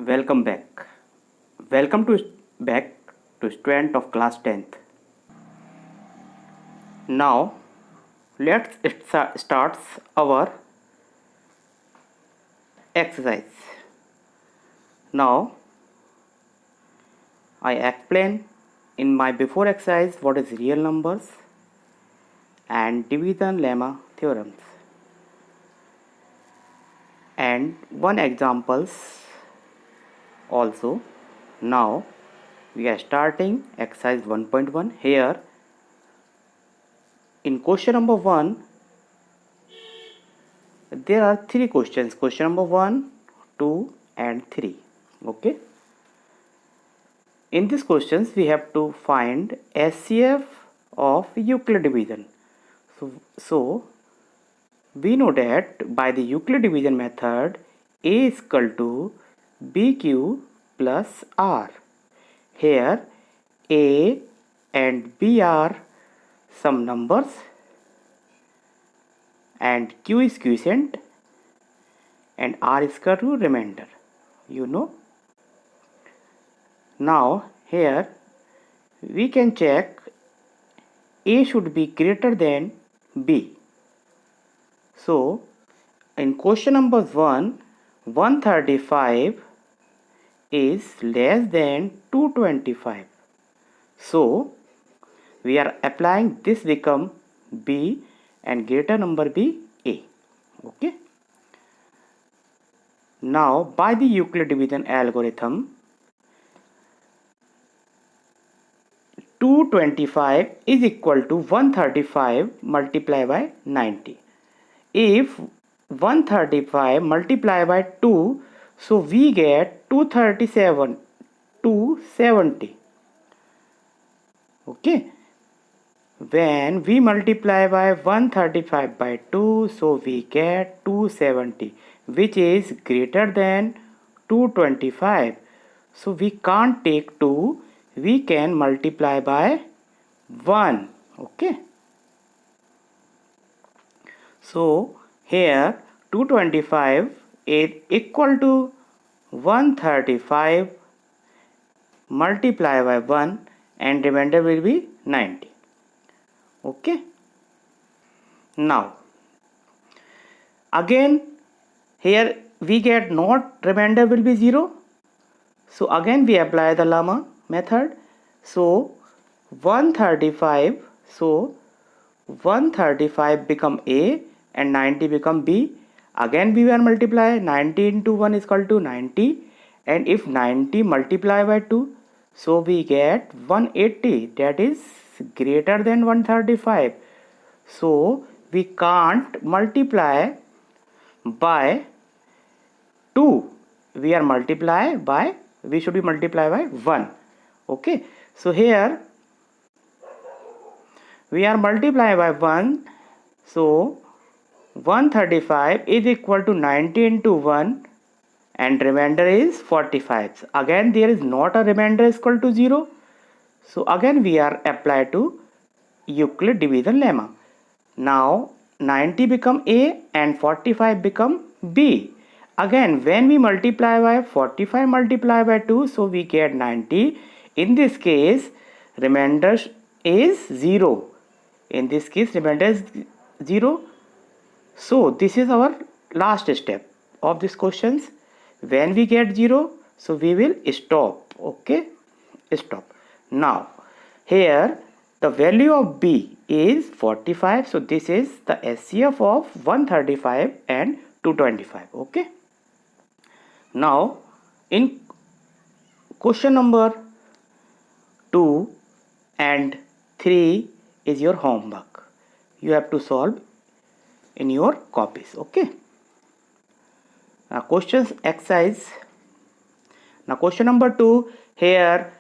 Welcome back. Welcome to back to student of class 10th. Now let's start our exercise. Now I explain in my before exercise what is real numbers and division lemma theorems and one examples also. Now we are starting exercise 1.1. Here in question number 1 there are three questions. Question number 1, 2 and 3. Okay. In these questions we have to find SCF of Euclid division. So we know that by the Euclid division method A is equal to BQ plus R. Here A and B are some numbers and Q is quotient and R is equal to remainder. You know. Now here we can check A should be greater than B. So in question number 1, 135 is less than 225. So we are applying this become B and greater number be A. Okay. Now by the Euclid division algorithm 225 is equal to 135 multiplied by 90. If 135 multiplied by 2, so we get 237, 270. Okay. When we multiply by 135 by 2, so we get 270, which is greater than 225. So we can't take 2, we can multiply by 1. Okay. So here 225 is equal to 135 multiplied by 1 and remainder will be 90. Okay. Now again here we get not remainder will be 0. So again we apply the lemma method. So 135, so 135 become A and 90 become B. Again we will multiply 90 into 1 is equal to 90, and if 90 multiply by 2, so we get 180, that is greater than 135. So we can't multiply by 2, we should be multiply by 1. Okay. So here we are multiply by 1. So 135 is equal to 90 into 1 and remainder is 45. Again there is not a remainder is equal to 0. So again we are apply to Euclid division lemma. Now 90 become A and 45 become B. Again when we multiply by 45 multiply by 2, so we get 90. In this case remainder is 0. In this case remainder is 0. So this is our last step of these questions. When we get 0, so we will stop. Okay, stop. Now here the value of B is 45. So this is the SCF of 135 and 225. Okay. Now in question number 2 and 3 is your homework. You have to solve in your copies. Okay. Now questions exercise. Now question number 2, here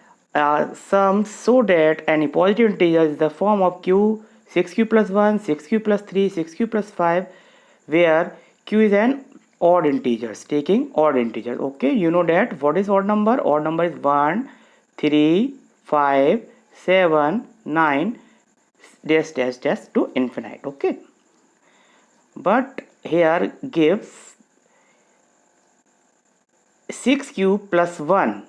sums so that any positive integer is the form of q, 6q plus 1, 6q plus 3, 6q plus 5, where q is an odd integers, taking odd integers. Okay, you know that what is odd number? Odd number is 1, 3, 5, 7, 9, dash dash dash to infinite. Okay, but here gives 6 cube plus 1.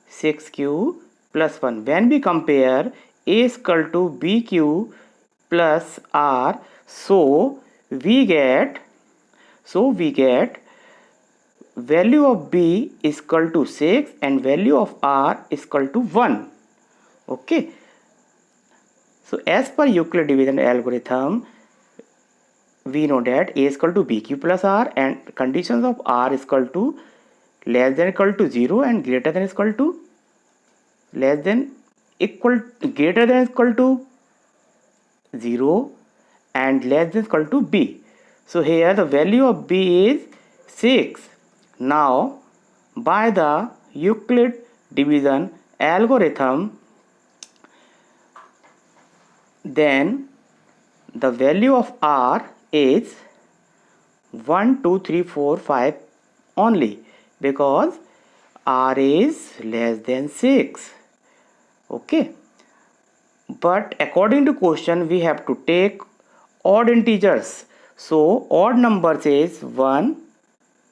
6 cube plus 1. When we compare A is equal to B cube plus R, so we get value of B is equal to 6 and value of R is equal to 1. Okay. So as per Euclid division algorithm, we know that A is equal to B cube plus R, and conditions of R is equal to less than equal to 0 and greater than equal to greater than equal to 0 and less than equal to B. So here the value of B is 6. Now by the Euclid division algorithm, then the value of R is 1, 2, 3, 4, 5 only, because R is less than 6. Okay. But according to question, we have to take odd integers. So odd numbers is 1,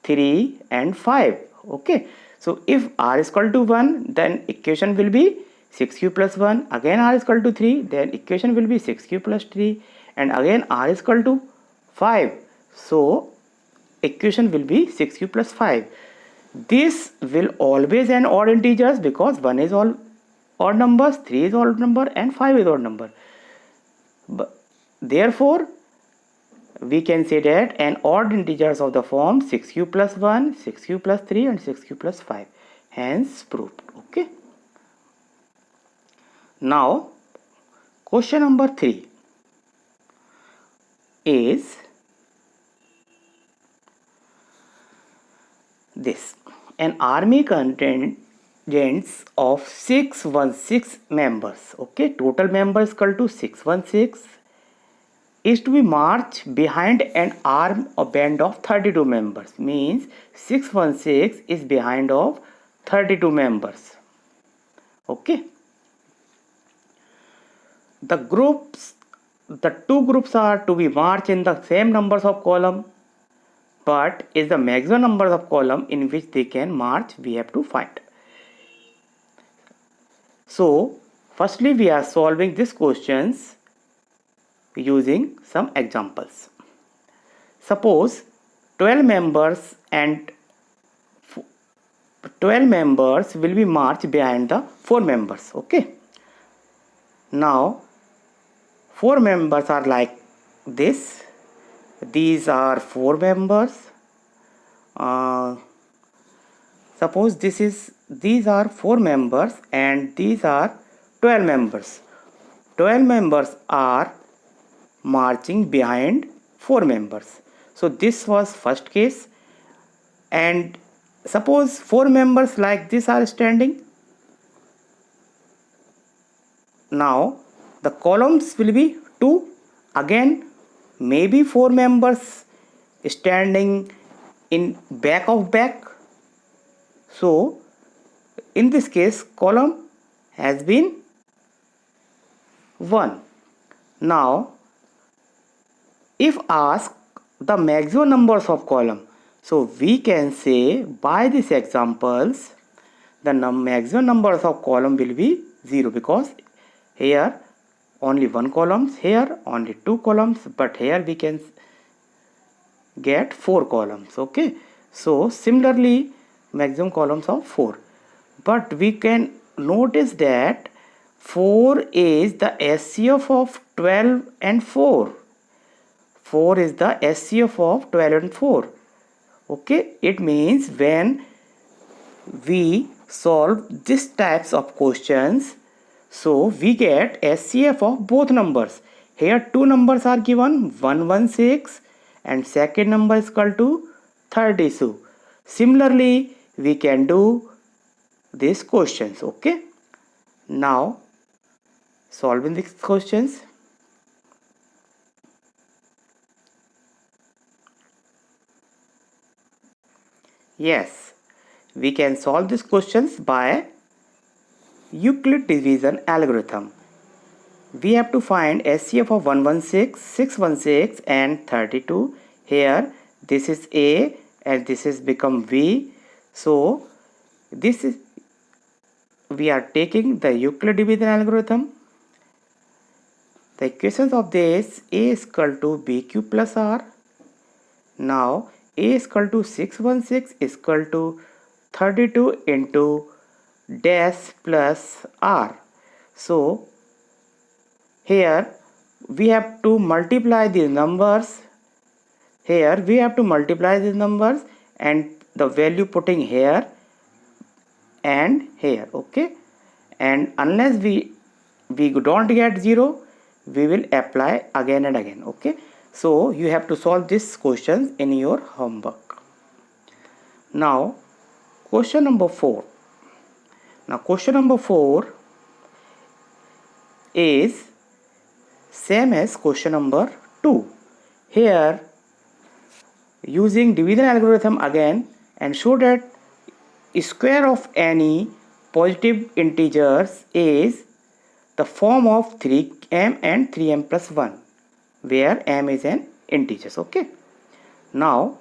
3 and 5. Okay. So if R is equal to 1, then equation will be 6 cube plus 1. Again R is equal to 3, then equation will be 6 cube plus 3. And again R is equal to 5. So equation will be 6 cube plus 5. This will always an odd integers, because 1 is all odd numbers, 3 is odd number and 5 is odd number. But therefore we can say that an odd integers of the form 6 cube plus 1, 6 cube plus 3 and 6 cube plus 5. Hence proved. Okay. Now question number 3 is this. An army contingents of 616 members. Okay, total members equal to 616 is to be marched behind an arm or band of 32 members. Means 616 is behind of 32 members. Okay. The two groups are to be marched in the same numbers of column, but is the maximum number of column in which they can march, we have to find. So firstly we are solving these questions using some examples. Suppose 12 members will be marched behind the 4 members. Okay. Now 4 members are like this. These are 4 members. Suppose these are 4 members and these are 12 members. 12 members are marching behind 4 members. So this was first case. And suppose 4 members like this are standing. Now the columns will be 2. Again maybe 4 members standing in back of back. So in this case column has been 1. Now if asked the maximum numbers of column, so we can say by these examples the maximum numbers of column will be 0, because here only 1 columns, here only 2 columns, but here we can get 4 columns. Okay. So similarly maximum columns of 4, but we can notice that 4 is the SCF of 12 and 4. 4 is the SCF of 12 and 4. Okay. It means when we solve these types of questions, so we get SCF of both numbers. Here 2 numbers are given, 116 and second number is equal to 32. Similarly we can do these questions. Okay. Now solving these questions. Yes, we can solve these questions by Euclid division algorithm. We have to find SCF of 116, 616 and 32. Here this is A and this is become V. So This is, we are taking the Euclid division algorithm. The equations of this: a is equal to bq plus r. Now a is equal to 616 is equal to 32 into dash plus r. So here we have to multiply these numbers. Here we have to multiply these numbers and the value putting here and here. Okay, and unless we don't get 0, we will apply again and again. Okay, so you have to solve this questions in your homework. Now question number 4. Now question number 4 is same as question number 2. Here using division algorithm again, and show that square of any positive integers is the form of 3m and 3m plus 1, where m is an integer. Okay, now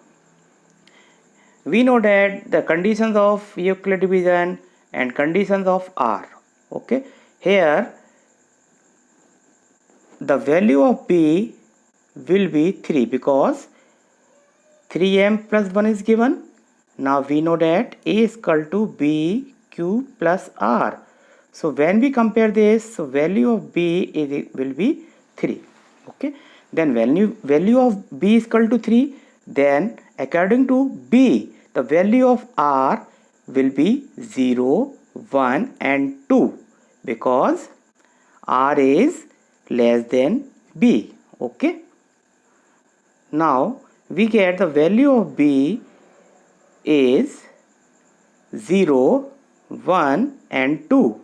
we know that the conditions of Euclid division and conditions of R. Okay, here the value of b will be 3 because 3m plus 1 is given. Now we know that a is equal to bq plus r. So when we compare this, so value of b will be 3. Okay, then value of b is equal to 3. Then according to b, the value of r will be 0, 1 and 2 because r is less than b. Okay, now we get the value of b is 0, 1 and 2.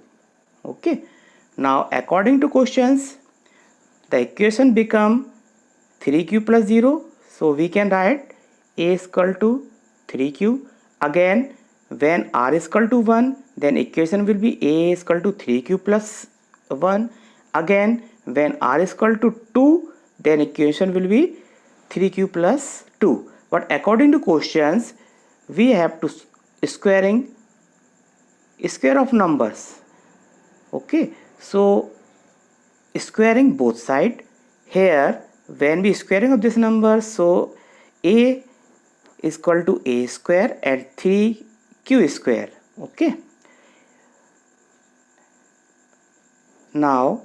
Okay, now according to questions, the equation become 3q plus 0. So we can write a is equal to 3q. Again, when r is equal to 1, then equation will be a is equal to 3q plus 1. Again, when r is equal to 2, then equation will be 3q plus 2. But according to questions, we have to square of numbers. Okay, so squaring both side. Here when we squaring of this number, so a is equal to a square and 3q square. Okay, now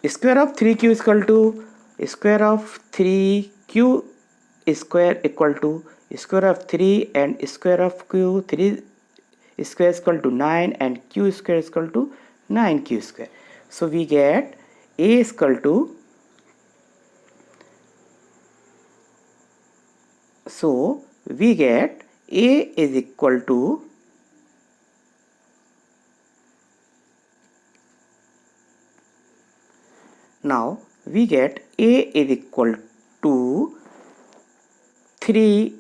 square of 3q is equal to square of 3q square equal to square of 3 and square of q. 3 square is equal to 9 and q square is equal to 9q square. So we get a is equal to, so we get a is equal to now we get a is equal to 3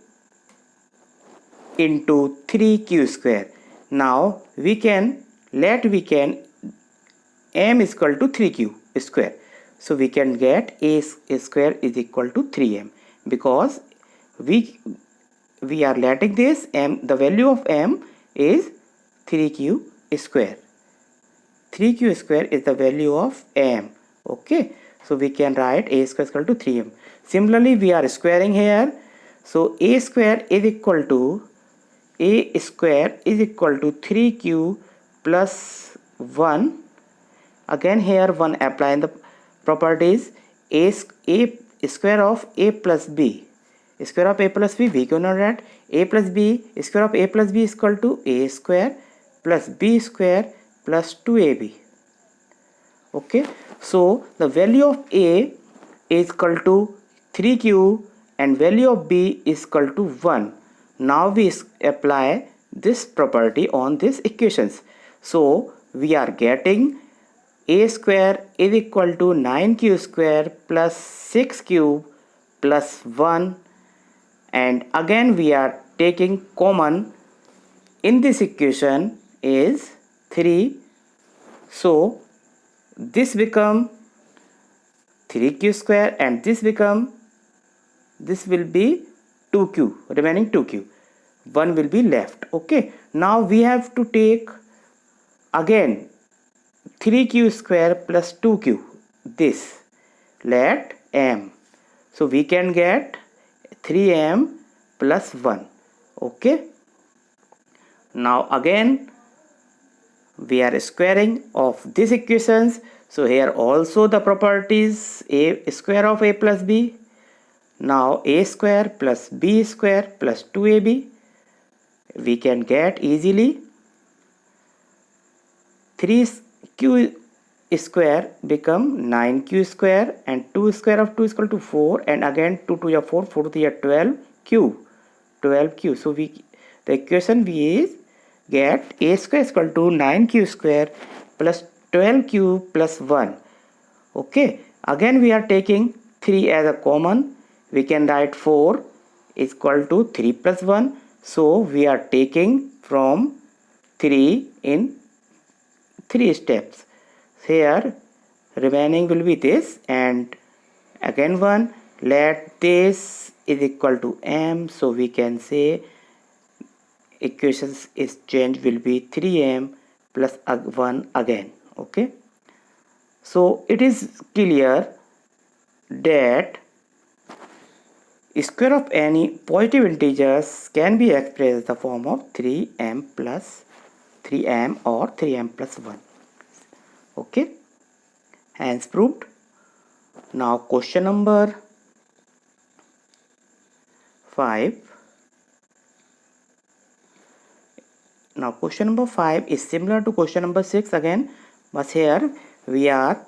into 3q square. Now we can m is equal to 3q square. So we can get a square is equal to 3m because we are letting this m, the value of m is 3q square. 3q square is the value of m. Okay, so we can write a square is equal to 3m. Similarly, we are squaring here. So a square is equal to 3q plus 1. Again here 1 apply in the properties. A square of a plus b. Square of a plus b, we can know that a plus b, square of a plus b is equal to a square plus b square plus 2ab. Okay, so the value of a is equal to 3q and value of b is equal to 1. Now we apply this property on these equations. So we are getting a square is equal to 9q square plus 6q plus 1, and again we are taking common in this equation is 3. So this become 3q square and this will be 2q, remaining 2q. 1 will be left. Okay, now we have to take again 3q square plus 2q, this, let m, so we can get 3m plus 1. Okay, now again we are squaring of these equations, so here also the properties a square of a plus b. Now a square plus b square plus 2ab, we can get easily 3q square become 9q square, and 2 square of 2 is equal to 4, and again 2 to the 4, 4 to the 12q. So the equation we is get a square is equal to 9q square plus 12q plus 1. Okay, again we are taking 3 as a common, we can write 4 is equal to 3 plus 1, so we are taking from 3 in 3 steps. Here remaining will be this, and again 1, let this is equal to m, so we can say equations is change will be 3m plus 1 again. Okay, so it is clear that square of any positive integers can be expressed in the form of 3m plus 3m or 3m plus 1. Okay, hence proved. Now question number 5. Now question number 5 is similar to question number 6 again, but here we are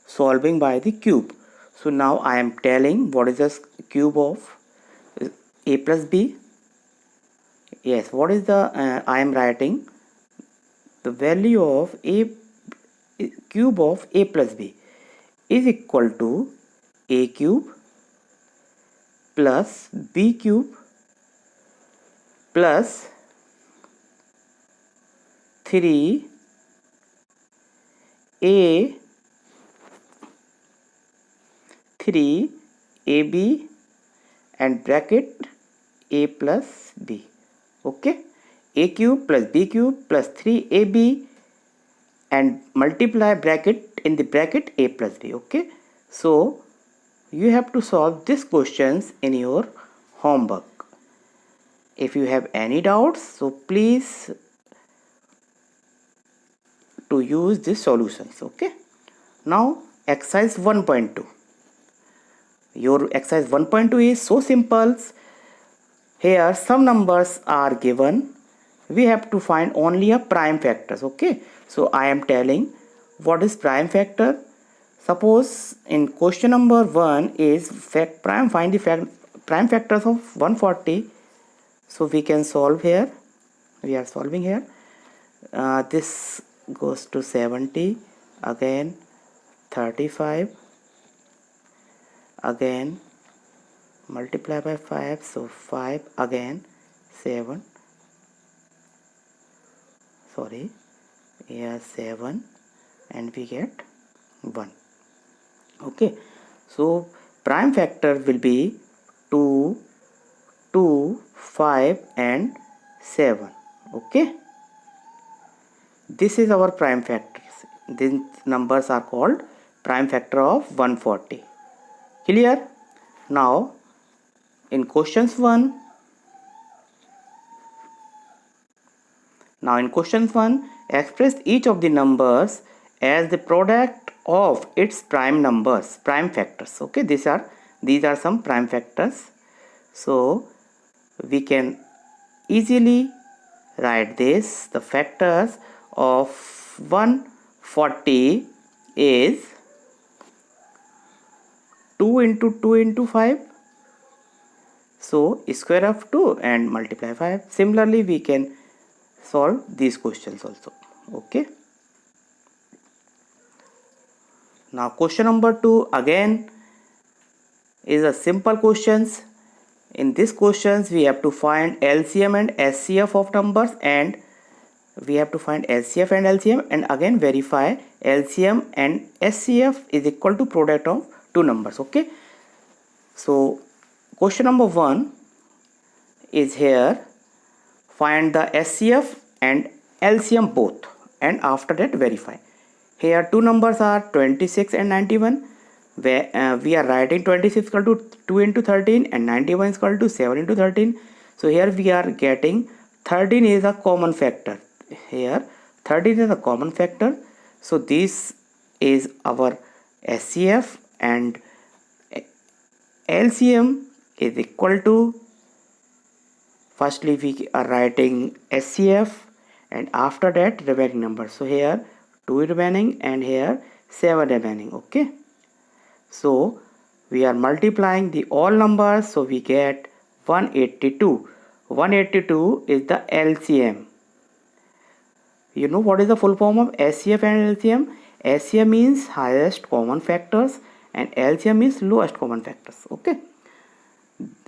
solving by the cube. So now I am telling what is the cube of a plus b. Yes, what is the I am writing the value of a cube of a plus b is equal to a cube plus b cube plus 3 a 3ab and bracket a plus b. Okay, a cube plus b cube plus 3ab and multiply bracket in the bracket a plus b. Okay, so you have to solve these questions in your homework. If you have any doubts, so please to use these solutions. Okay, now exercise 1.2. Your exercise 1.2 is so simple. Here some numbers are given, we have to find only a prime factors. Okay, so I am telling what is prime factor. Suppose in question number 1 is find the prime factors of 140, so we can solve here. We are solving here. This goes to 70, again 35, again multiply by 5, so 5, again 7, sorry, here 7, and we get 1. Okay, so prime factor will be 2, 2, 5 and 7. Okay, this is our prime factors. These numbers are called prime factor of 140. Clear? Now in questions 1, express each of the numbers as the product of its prime numbers, prime factors. Okay, these are some prime factors, so we can easily write this. The factors of 140 is 2 into 2 into 5, so square of 2 and multiply 5. Similarly we can solve these questions also. Okay, now question number 2 again is a simple questions. In these questions we have to find LCM and SCF of numbers, and we have to find SCF and LCM and again verify LCM and SCF is equal to product of two numbers. Okay, so question number 1 is here find the SCF and LCM both, and after that verify. Here two numbers are 26 and 91, where we are writing 26 equal to 2 into 13 and 91 is equal to 7 into 13. So here we are getting 13 is a common factor. Here 13 is a common factor. So this is our SCF, and LCM is equal to, firstly we are writing SCF and after that remaining numbers. So here 2 remaining and here 7 remaining. Okay, so we are multiplying the all numbers, so we get 182. 182 is the LCM. You know what is the full form of SCF and LCM? SCF means highest common factors and LCM means lowest common factors. Okay,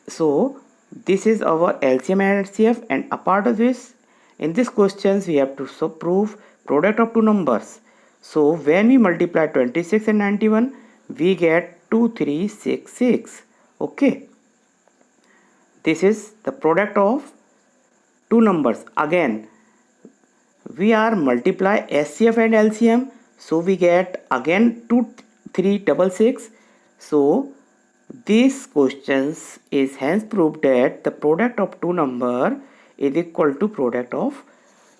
so this is our LCM and HCF, and apart of this, in this questions we have to prove product of two numbers. So when we multiply 26 and 91, we get 2366. Okay, this is the product of two numbers. Again we are multiply SCF and LCM, so we get again 2366. So these questions is hence proved that the product of two number is equal to product of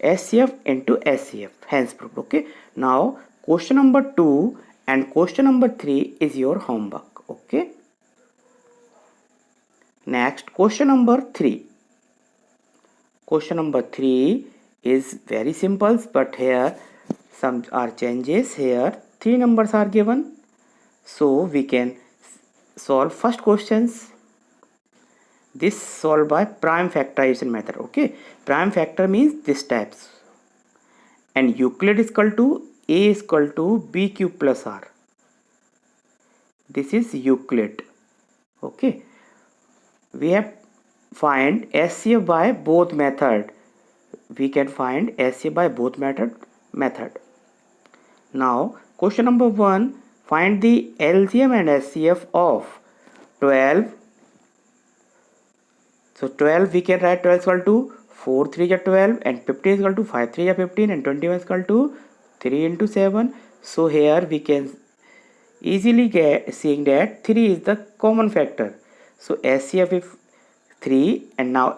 SCF into SCF, hence proved. Okay, now question number 2 and question number 3 is your homework. Okay, next question number 3. Question number 3 is very simple, but here some are changes. Here 3 numbers are given, so we can solve first questions. This solved by prime factorization method. Okay, prime factor means this types, and Euclid is equal to A is equal to B cube plus R. This is Euclid. Okay, we have find SCF by both method. We can find SCF by both method. Now question number 1, find the LCM and SCF of 12. So 12 we can write 12 is equal to 4 3 is 12, and 15 is equal to 5 3 is 15, and 21 is equal to 3 into 7. So here we can easily get seeing that 3 is the common factor. So SCF is 3, and now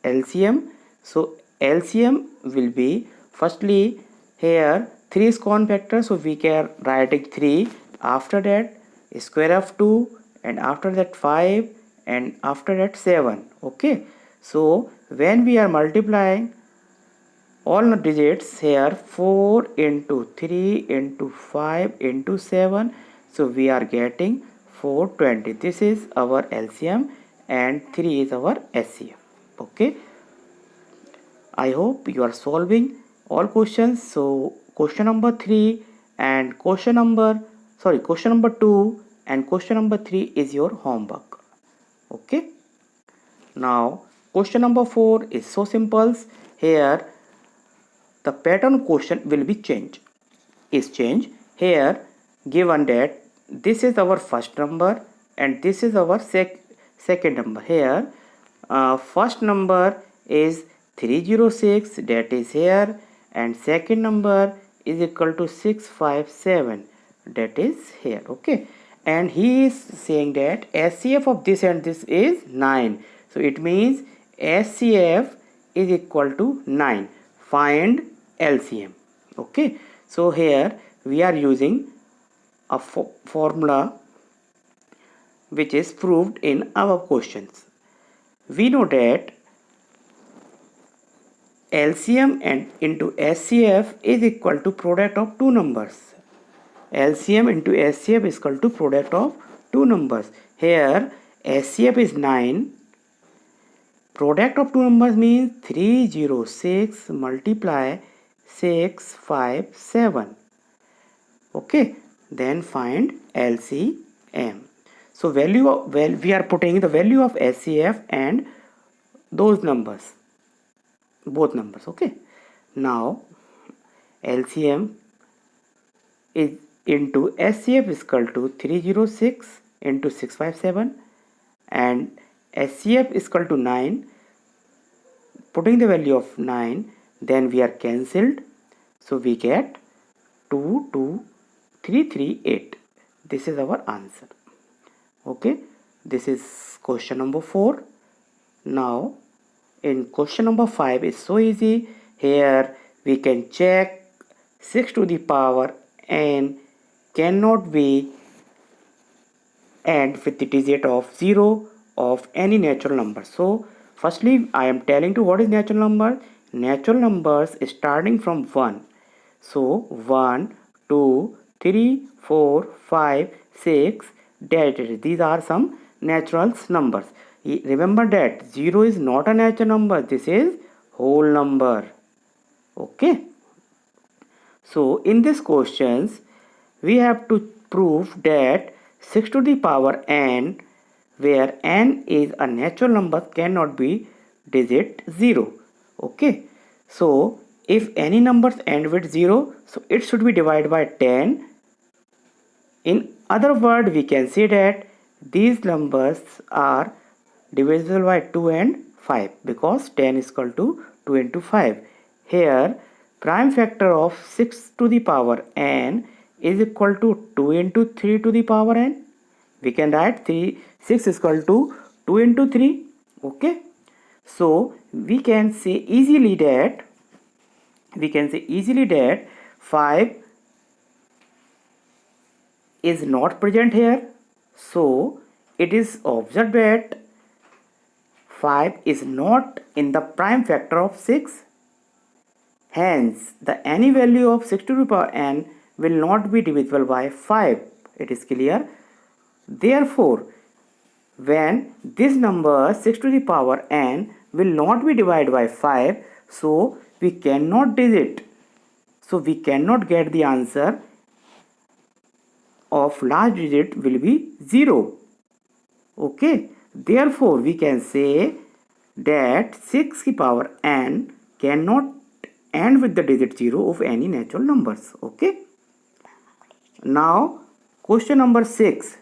LCM. So LCM will be, firstly here 3 is common factor, so we can writing 3, after that square of 2, and after that 5, and after that 7. Okay, so when we are multiplying all the digits here, 4 into 3 into 5 into 7, so we are getting 420. This is our LCM and 3 is our SCF. Okay, I hope you are solving all questions. So question number 3 and question number 2 and question number 3 is your homework. Okay, now question number 4 is so simple. Here the pattern question will be changed. Here given that this is our first number and this is our second number. Here first number is 306, that is here, and second number is equal to 657, that is here. Okay, and he is saying that SCF of this and this is 9, so it means SCF is equal to 9. Find LCM. Okay, so here we are using a formula which is proved in our questions. We know that LCM and into SCF is equal to product of two numbers. LCM into SCF is equal to product of two numbers. Here SCF is 9. Product of two numbers means 306 multiply 657. Okay, then find LCM. So value of, we are putting the value of SCF and those numbers, both numbers. Okay, now LCM is into SCF is equal to 306 into 657, and SCF is equal to 9. putting the value of 9, then we are cancelled. So we get 22338. This is our answer. Okay, this is question number 4. Now in question number 5 is so easy. Here we can check 6 to the power n cannot be end with the digit of 0 of any natural number. So firstly I am telling you what is natural number. Natural numbers starting from 1. So 1, 2, 3, 4, 5, 6, these are some natural numbers. Remember that 0 is not a natural number, this is whole number. Okay. So in these questions we have to prove that 6 to the power n, where n is a natural number, cannot be digit 0. Okay. So if any numbers end with 0, so it should be divided by 10. In other word, we can say that these numbers are divisible by 2 and 5, because 10 is equal to 2 into 5. Here prime factor of 6 to the power n is equal to 2 into 3 to the power n. We can write 6 is equal to 2 into 3. Okay. So we can say easily that 5 is not present here. So it is observed that 5 is not in the prime factor of 6. Hence, the any value of 6 to the power n will not be divisible by 5. It is clear. Therefore, when this number 6 to the power n will not be divided by 5, so we cannot digit. So we cannot get the answer of last digit will be 0. Okay. Therefore, we can say that 6 to the power n cannot end with the digit 0 of any natural numbers. Okay. Now, question number 6.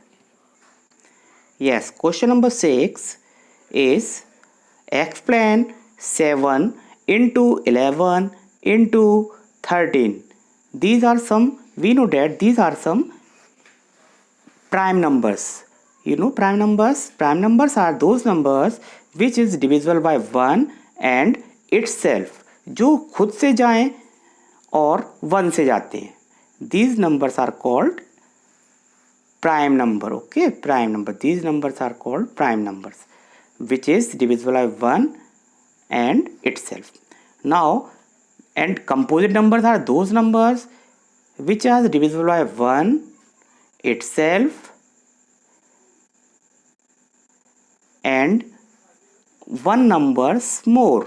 Yes, question number 6 is explain 7 into 11 into 13. These are some, we know that these are some prime numbers. You know prime numbers? Prime numbers are those numbers which is divisible by 1 and itself, जो खुद से जाएं और 1 से जाते हैं. These numbers are called prime number. Okay, prime number. These numbers are called prime numbers, which is divisible by 1 and itself. Now, and composite numbers are those numbers which are divisible by 1, itself, and 1 numbers more.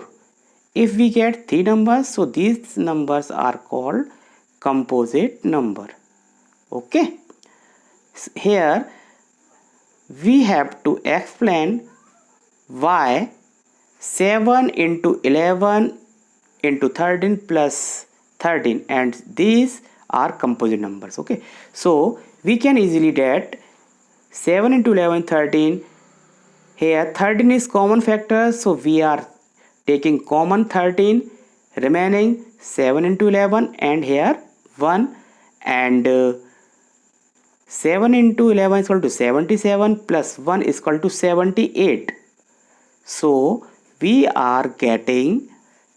If we get 3 numbers, so these numbers are called composite number. Okay. Here we have to explain why 7 into 11 into 13 plus 13, and these are composite numbers. Okay. So we can easily get 7 into 11 13. Here 13 is common factor, so we are taking common 13, remaining 7 into 11, and here 1, and 7 into 11 is equal to 77 plus 1 is equal to 78. So we are getting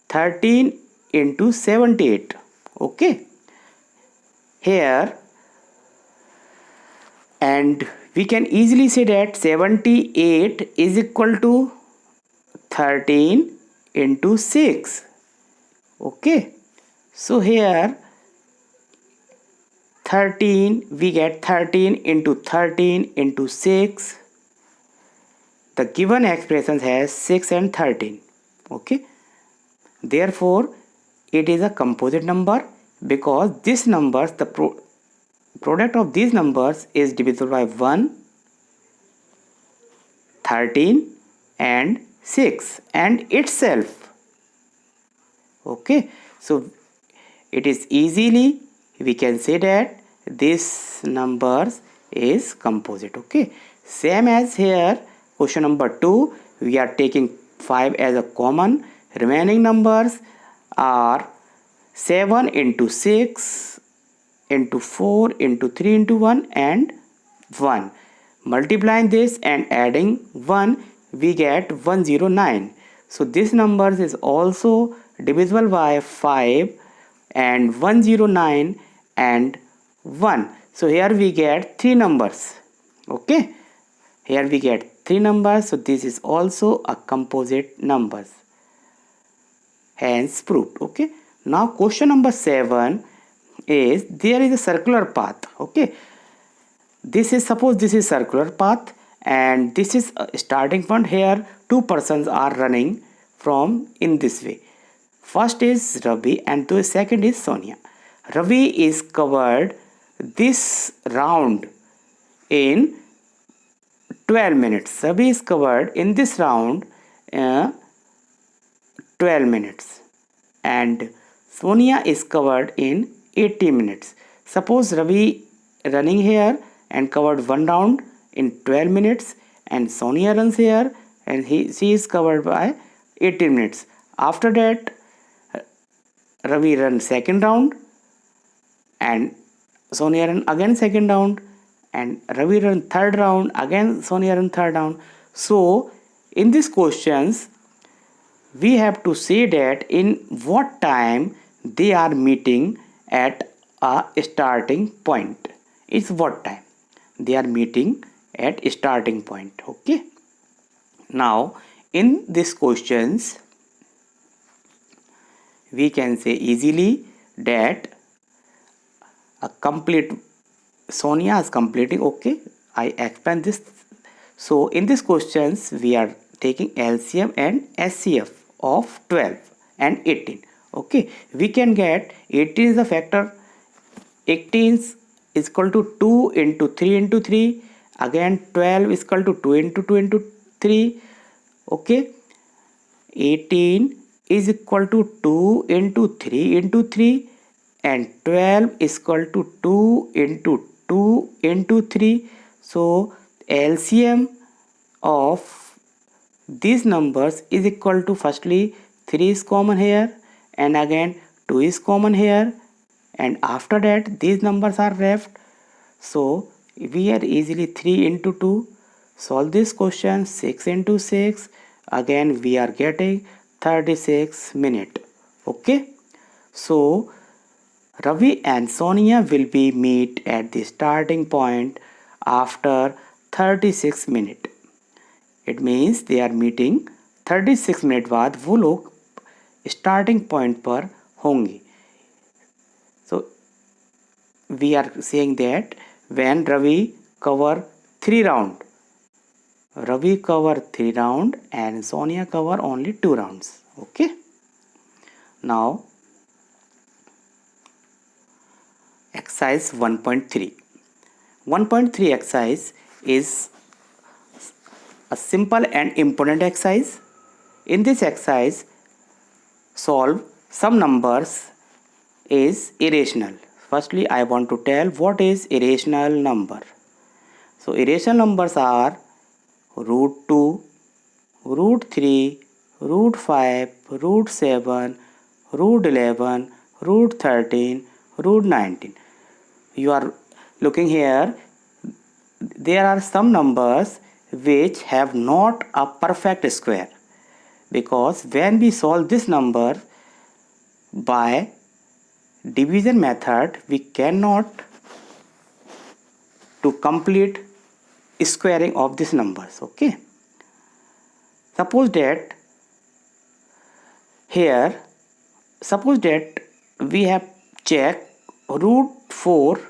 13 into 78. Okay. Here, and we can easily say that 78 is equal to 13 into 6. Okay. So here 13, we get 13 into 13 into 6. The given expression has 6 and 13. Okay. Therefore, it is a composite number, because this numbers, the product of these numbers is divisible by 1, 13 and 6 and itself. Okay. So it is easily we can say that this numbers is composite. Okay. Same as here question number 2, we are taking 5 as a common, Remaining numbers are 7 into 6 into 4 into 3 into 1 and 1. Multiplying this and adding 1, we get 109. So this number is also divisible by 5 and 109 and 1. So here we get 3 numbers. Okay. Here we get 3 numbers. So this is also a composite numbers. Hence proved. Okay. Now question number 7 is there is a circular path. Okay. Suppose this is circular path and this is a starting point. Here two persons are running from in this way. First is Ravi and the second is Sonia. Ravi is covered this round in 12 minutes. Ravi is covered in this round 12 minutes and Sonia is covered in 80 minutes. Suppose Ravi running here and covered one round in 12 minutes and Sonia runs here and she is covered by 18 minutes. After that Ravi runs second round and Sonia run again second round and Ravi run third round, again Sonia run third round. So in these questions we have to say that in what time they are meeting at a starting point. It's what time they are meeting at starting point. Okay. Now in these questions we can say easily that a complete Sonia is completing. Okay, I explain this. So in these questions we are taking LCM and SCF of 12 and 18. Okay, we can get 18 is a factor. 18 is equal to 2 into 3 into 3. Again 12 is equal to 2 into 2 into 3. Okay, 18 is equal to 2 into 3 into 3 and 12 is equal to 2 into 2 into 3. So LCM of these numbers is equal to, firstly 3 is common here and again 2 is common here and after that these numbers are left. So we are easily 3 into 2. Solve this question. 6 into 6. Again we are getting 36 minutes. Okay. So Ravi and Sonia will be meet at the starting point after 36 minutes. It means they are meeting 36 minute बाद वो लोग starting point पर होंगे. So we are saying that when Ravi cover 3 round, Ravi cover 3 round and Sonia cover only 2 rounds. Okay. Now exercise 1.3. 1.3 exercise is a simple and important exercise. In this exercise, solve some numbers is irrational. Firstly, I want to tell what is irrational number. So irrational numbers are root 2, root 3, root 5, root 7, root 11, root 13, root 19. You are looking here, there are some numbers which have not a perfect square, because when we solve this number by division method we cannot to complete squaring of these numbers. Okay, suppose that here, suppose that we have checked root 4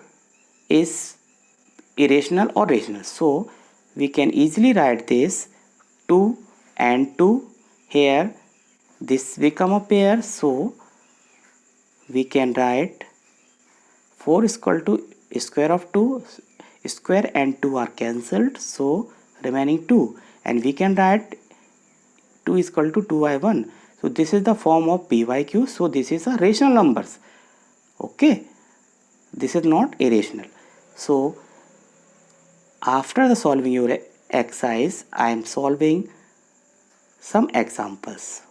is irrational or rational. So we can easily write this 2 and 2 here, this become a pair. So we can write 4 is equal to square of 2, square and 2 are cancelled, so remaining 2, and we can write 2 is equal to 2 by 1. So this is the form of p by q. So this is a rational numbers. Okay, this is not irrational. So after the solving your exercise, I am solving some examples.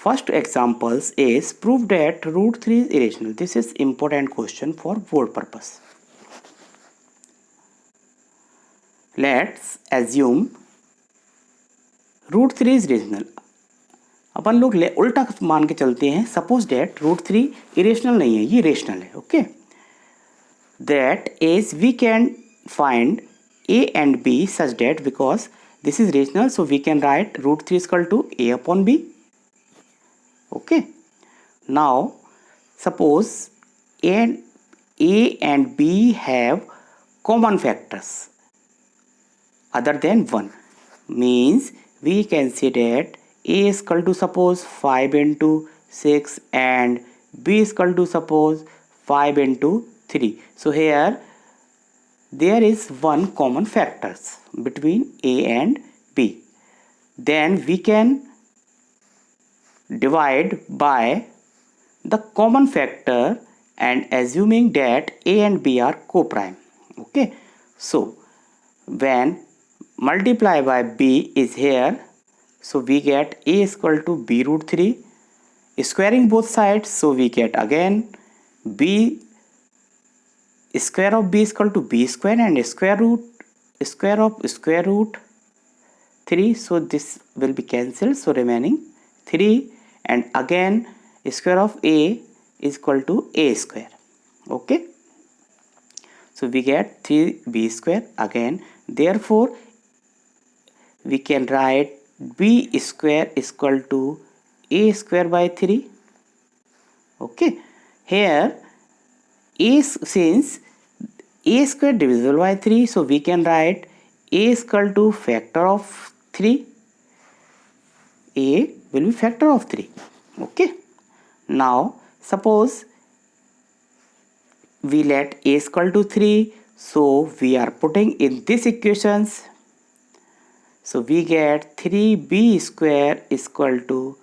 First examples is prove that root 3 is irrational. This is important question for board purpose. Let's assume root 3 is irrational. अपन लोग उल्टा मान के चलते हैं. Suppose date root 3 irrational नहीं है, ये rational है. Okay, that is we can find a and b such that because this is rational, so we can write root 3 is equal to a upon b. Okay, now suppose a and b have common factors other than 1, means we can say that a is equal to suppose 5 into 6 and b is equal to suppose 5 into 3. So here there is one common factors between a and b. Then we can divide by the common factor and assuming that a and b are co-prime. Okay, so when multiply by b is here, so we get a is equal to b root 3. Squaring both sides, so we get again b square of b is equal to b square and square of square root 3. So this will be cancelled, so remaining 3, and again square of a is equal to a square. Okay, so we get 3b square again. Therefore we can write b square is equal to a square by 3. Okay, here since a square divisible by 3, so we can write a is equal to factor of 3. A will be factor of 3. Okay, now suppose we let a is equal to 3, so we are putting in this equations, so we get 3b square is equal to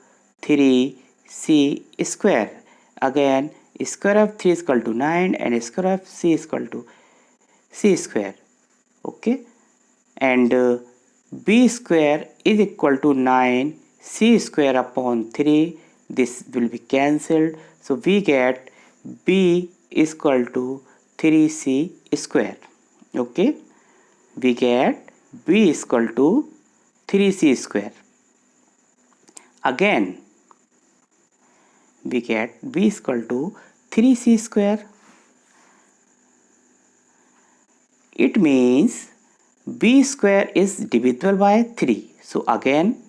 3c square. Again square of 3 is equal to 9 and square of c is equal to c square. Okay, and b square is equal to 9 c square upon 3. This will be cancelled, so we get b is equal to 3c square. Okay, we get b is equal to 3c square. Again we get b is equal to 3c square. It means b square is divisible by 3. So again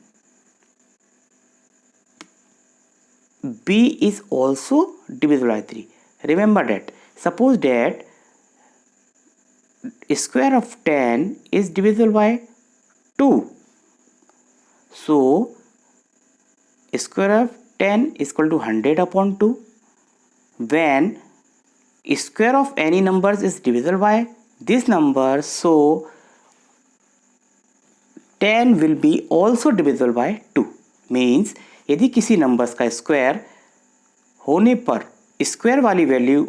b is also divisible by 3. Remember that suppose that square of 10 is divisible by 2. So square of 10 is equal to 100 upon 2. When square of any numbers is divisible by this number, so 10 will be also divisible by 2. means यदि किसी numbers का square होने पर square वाली value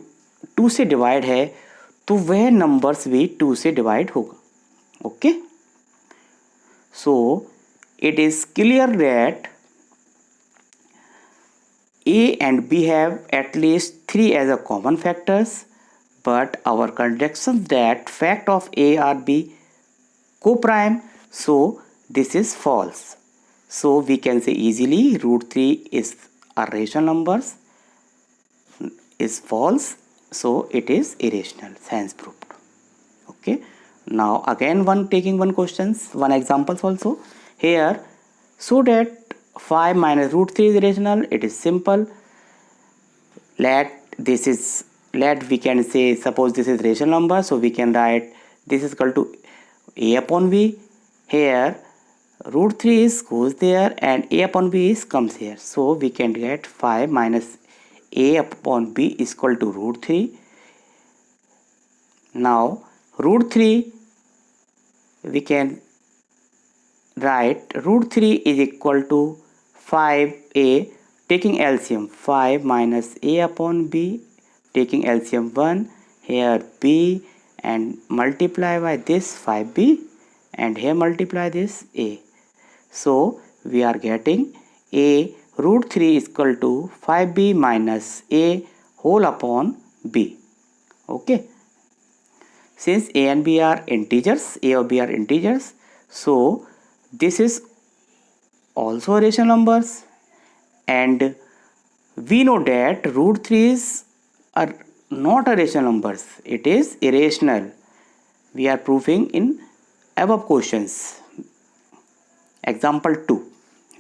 2 से divide है तो वह नंबर्स भी 2 से डिवाइड होगा. Okay, so it is clear that a and b have at least 3 as a common factors, but our conjunction that fact of a or b co-prime, so this is false. So we can say easily root 3 is a rational numbers is false, so it is irrational. Hence proved. Okay, now again taking one questions, one examples also here. So that 5 minus root 3 is irrational. It is simple. Let we can say suppose this is rational number, so we can write this is equal to a upon b. Here root 3 is goes there and a upon b is comes here, so we can get 5 minus a upon b is equal to root 3. Now root 3 we can write root 3 is equal to 5a, taking LCM 5 minus a upon b, taking LCM 1, here b, and multiply by this 5b, and here multiply this a. So we are getting a root 3 is equal to 5b minus a whole upon b. Okay, since a and b are integers, a or b are integers, so this is also rational numbers, and we know that root 3's are not a rational numbers, it is irrational. We are proving in above questions. Example 2,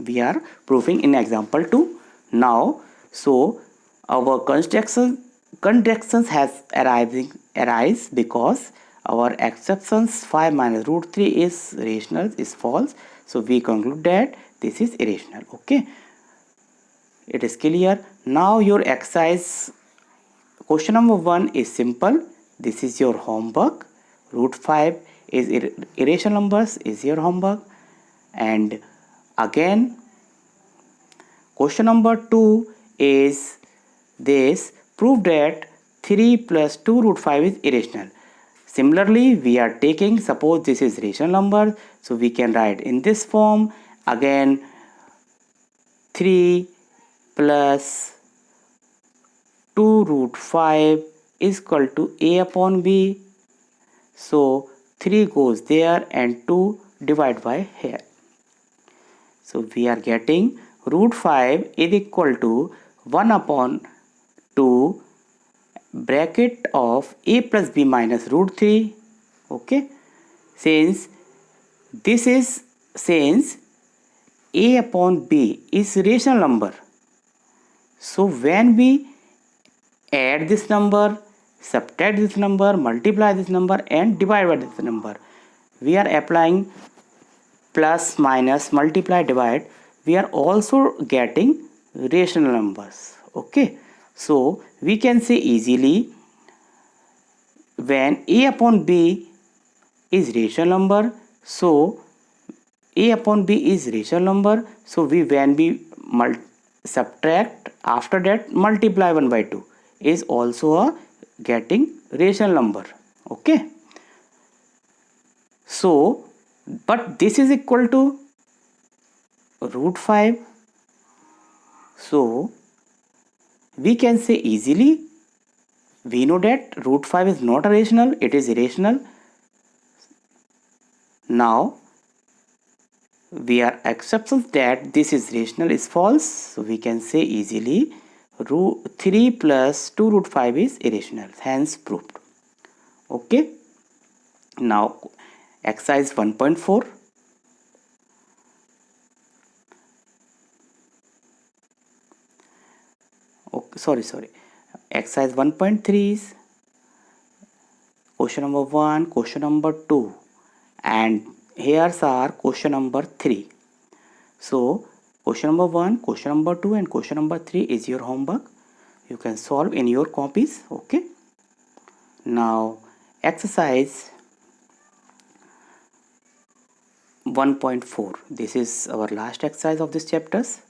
we are proving in example 2 now. So our constructions has arise because our exceptions 5 minus root 3 is rational is false, so we conclude that this is irrational. Okay, it is clear. Now your exercise question number 1 is simple. This is your homework. Root 5 is irrational numbers is your homework. And again, question number 2 is this: prove that 3 plus 2 root 5 is irrational. Similarly, we are taking, suppose this is rational number, so we can write in this form. Again, 3 plus 2 root 5 is equal to a upon b. So 3 goes there and 2 divided by here. So we are getting root 5 is equal to 1 upon 2 bracket of a plus b minus root 3. Okay, since a upon b is rational number, so when we add this number, subtract this number, multiply this number and divide by this number, we are applying plus, minus, multiply, divide, we are also getting rational numbers. Okay, so we can say easily, when a upon b is rational number, so a upon b is rational number, so when we subtract, after that multiply 1 by 2 is also a getting rational number. Okay, so but this is equal to root 5, so we can say easily, we know that root 5 is not a rational, it is irrational. Now we are exceptions that this is rational is false, so we can say easily root 3 plus 2 root 5 is irrational, hence proved. Okay, now exercise 1.4. Okay, sorry, exercise 1.3 is question number 1, question number 2, and here's our question number 3. So question number 1, question number 2 and question number 3 is your homework. You can solve in your copies. Okay, now exercise 1.4, this is our last exercise of this chapters.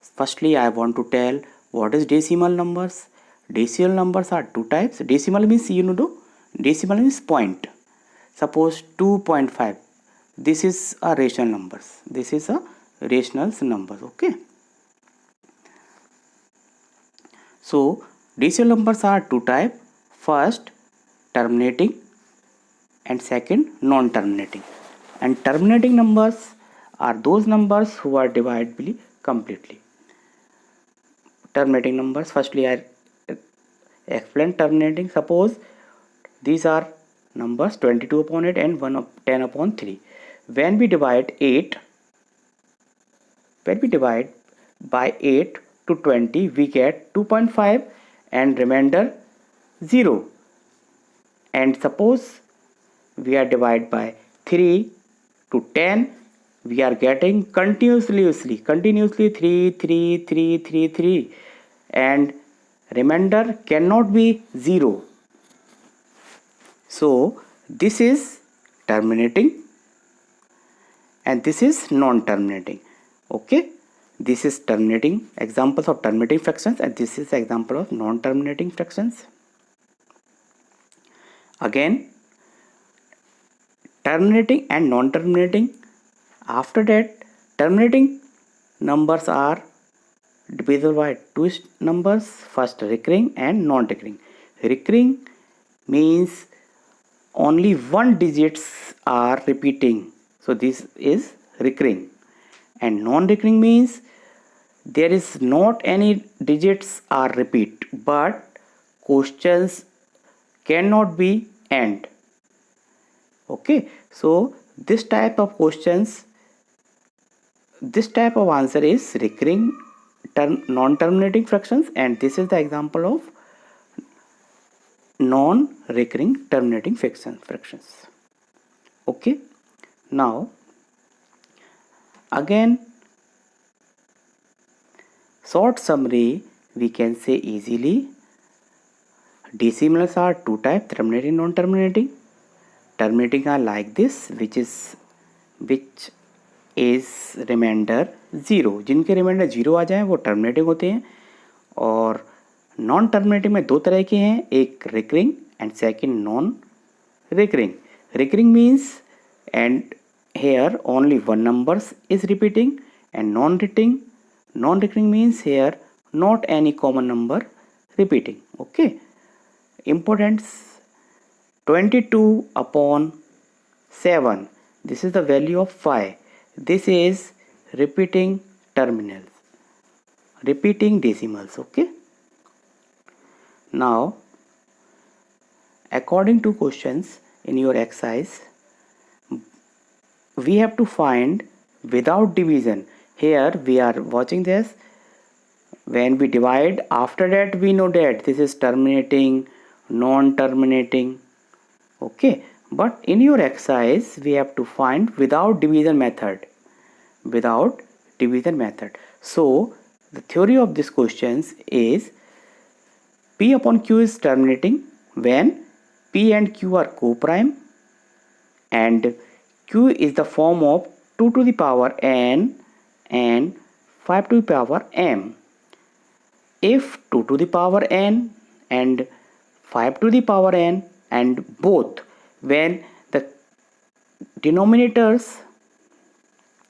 Firstly, I want to tell what is decimal numbers. Decimal numbers are two types. Decimal means, you know, decimal means point. Suppose 2.5, this is a rational numbers, this is a rational numbers. Okay, so decimal numbers are two type. First, terminating, and second, non-terminating. And terminating numbers are those numbers who are dividable completely. Terminating numbers, firstly I explain terminating. Suppose these are numbers 22 upon 8 and 10 upon 3. When we divide by 8 to 20, we get 2.5 and remainder 0. And suppose we are divide by 3 to 10, we are getting continuously 3 and remainder cannot be 0. So this is terminating and this is non-terminating. Okay, this is terminating, examples of terminating fractions, and this is example of non-terminating fractions. Again, terminating and non-terminating. After that, terminating numbers are divisible by two numbers, first recurring and non-recurring. Recurring means only one digits are repeating, so this is recurring. And non-recurring means there is not any digits are repeat, but questions cannot be end. Okay, so this type of questions, this type of answer is recurring non-terminating fractions, and this is the example of non-recurring terminating fractions. Okay, now again, short summary, we can say easily decimals are two types, terminating, non-terminating. Terminating are like this, which is remainder zero, जिनके remainder zero आ जाए वो terminating होते हैं. और non terminating में दो तरह के हैं, एक recurring and second non recurring. Recurring means and here only one numbers is repeating, and non-recurring means here not any common number repeating. Okay, importance 22 upon 7, this is the value of phi. This is repeating terminals, repeating decimals. Okay, now according to questions in your exercise, we have to find without division. Here we are watching this, when we divide, after that we know that this is terminating, non-terminating. Okay, but in your exercise we have to find without division method, without division method. So the theory of this questions is P upon Q is terminating when P and Q are co-prime and Q is the form of 2 to the power n and 5 to the power m. If 2 to the power n and 5 to the power n and both, when the denominators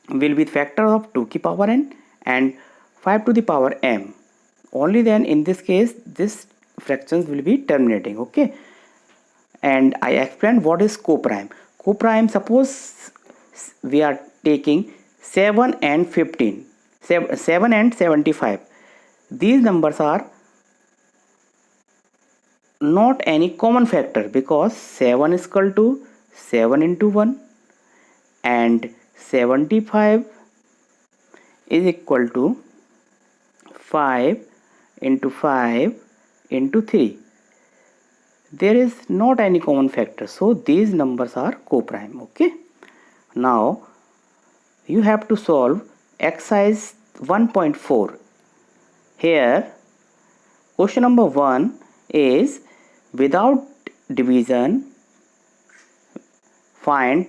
will be factor of 2 to the power n and 5 to the power m, only then in this case this fractions will be terminating. Okay, and I explained what is co-prime. Co-prime, suppose we are taking 7 and 15, 7 and 75. These numbers are not any common factor because 7 is equal to 7 into 1 and 75 is equal to 5 into 5 into 3. There is not any common factor, so these numbers are co-prime. Okay, now you have to solve exercise 1.4. here question number 1 is without division find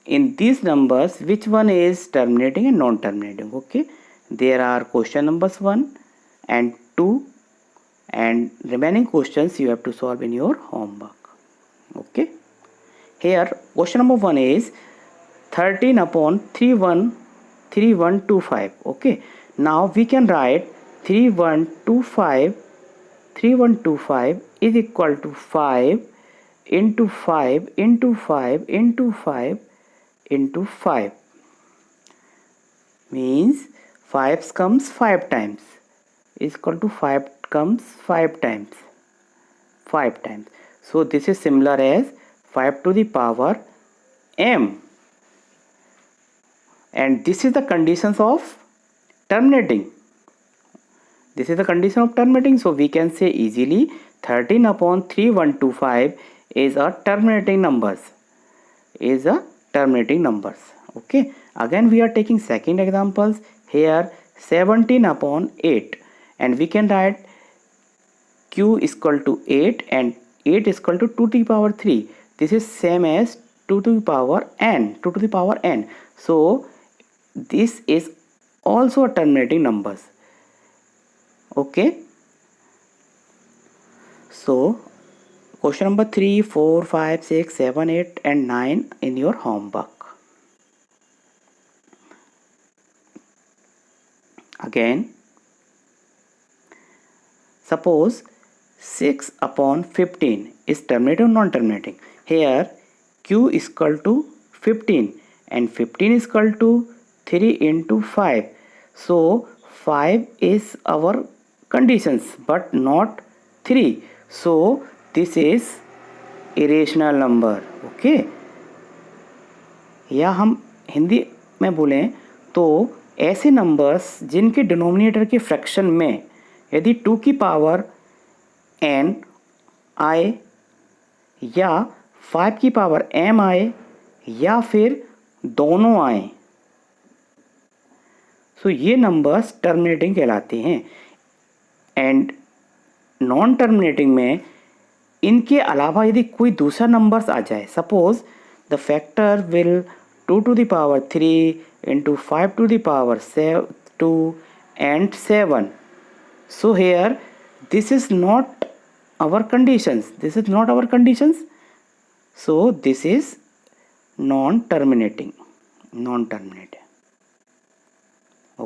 in these numbers which one is terminating and non-terminating. Okay, there are question numbers 1 and 2 and remaining questions you have to solve in your homework. Okay, here question number 1 is 13 upon 3125. Okay, now we can write 3125 is equal to 5 into 5 into 5 into 5 into 5, means 5 comes 5 times is equal to 5 comes 5 times. So this is similar as 5 to the power m, and this is the conditions of terminating. This is the condition of terminating, so we can say easily 13 upon 3125 is a terminating numbers, Okay, again we are taking second examples. Here 17 upon 8, and we can write q is equal to 8 and 8 is equal to 2 to the power 3. This is same as 2 to the power n, so this is also a terminating numbers. Okay, so question number 3, 4, 5, 6, 7, 8 and 9 in your homework. Again Suppose 6 upon 15 is terminating or non-terminating. Here q is equal to 15 and 15 is equal to 3 into 5. So 5 is our conditions but not 3. So this is irrational number. Okay, या हम हिंदी में बोलें तो ऐसे numbers जिनके denominator के fraction में यदि 2 की पावर n आए या 5 की पावर m आए या फिर दोनों आए, सो ये नंबर्स टर्मिनेटिंग कहलाते हैं. एंड नॉन टर्मिनेटिंग में इनके अलावा यदि कोई दूसरा नंबर्स आ जाए, suppose the factor will 2 to the power 3 into 5 to the power 2 and 7. So here this is not our conditions. This is not our conditions. So this is non-terminating. Non-terminating.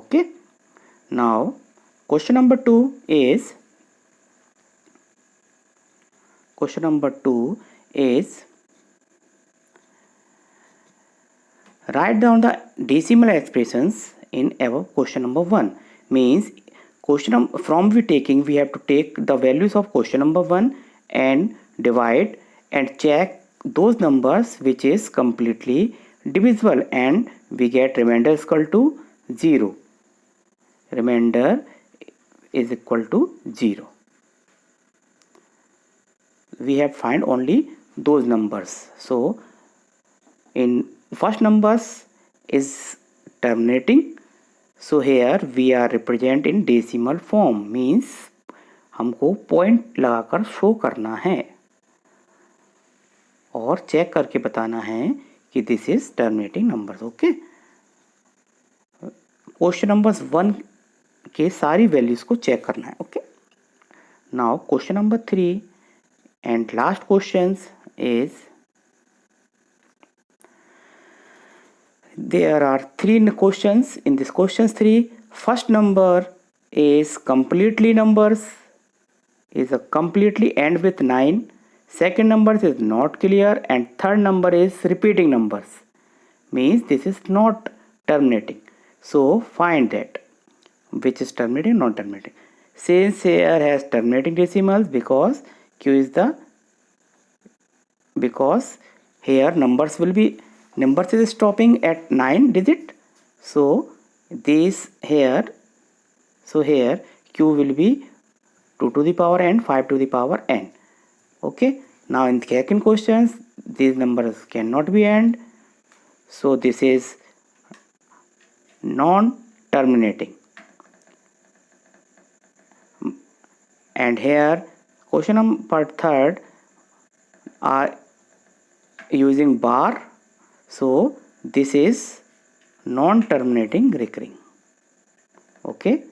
Okay. Now question number 2 is write down the decimal expressions in above question number 1. Means from we have to take the values of question number 1 and divide and check those numbers which is completely divisible, and we get remainder is equal to 0. Remainder is equal to 0. We have find only those numbers. So in first numbers is terminating, so here we are represent in decimal form. Means हमको point लगाकर show करना है और check करके बताना है कि this is terminating numbers. Okay, question number 1 के सारी वैल्यूज को चेक करना है. Okay, now question number 3 and last questions is there are 3 questions in this questions 3. First number is completely numbers, is a completely end with 9. Second number is not clear, and third number is repeating numbers, means this is not terminating. So find that which is terminating, non terminating. Since here has terminating decimals because q is the, because here numbers is stopping at 9 digit, so this here, so here q will be 2 to the power n, 5 to the power n. Okay, now in the second questions these numbers cannot be end, so this is non terminating. And here question number 3 are using bar, so this is non terminating recurring. Okay,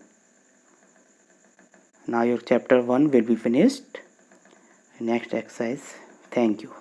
now your chapter 1 will be finished. Next exercise. Thank you.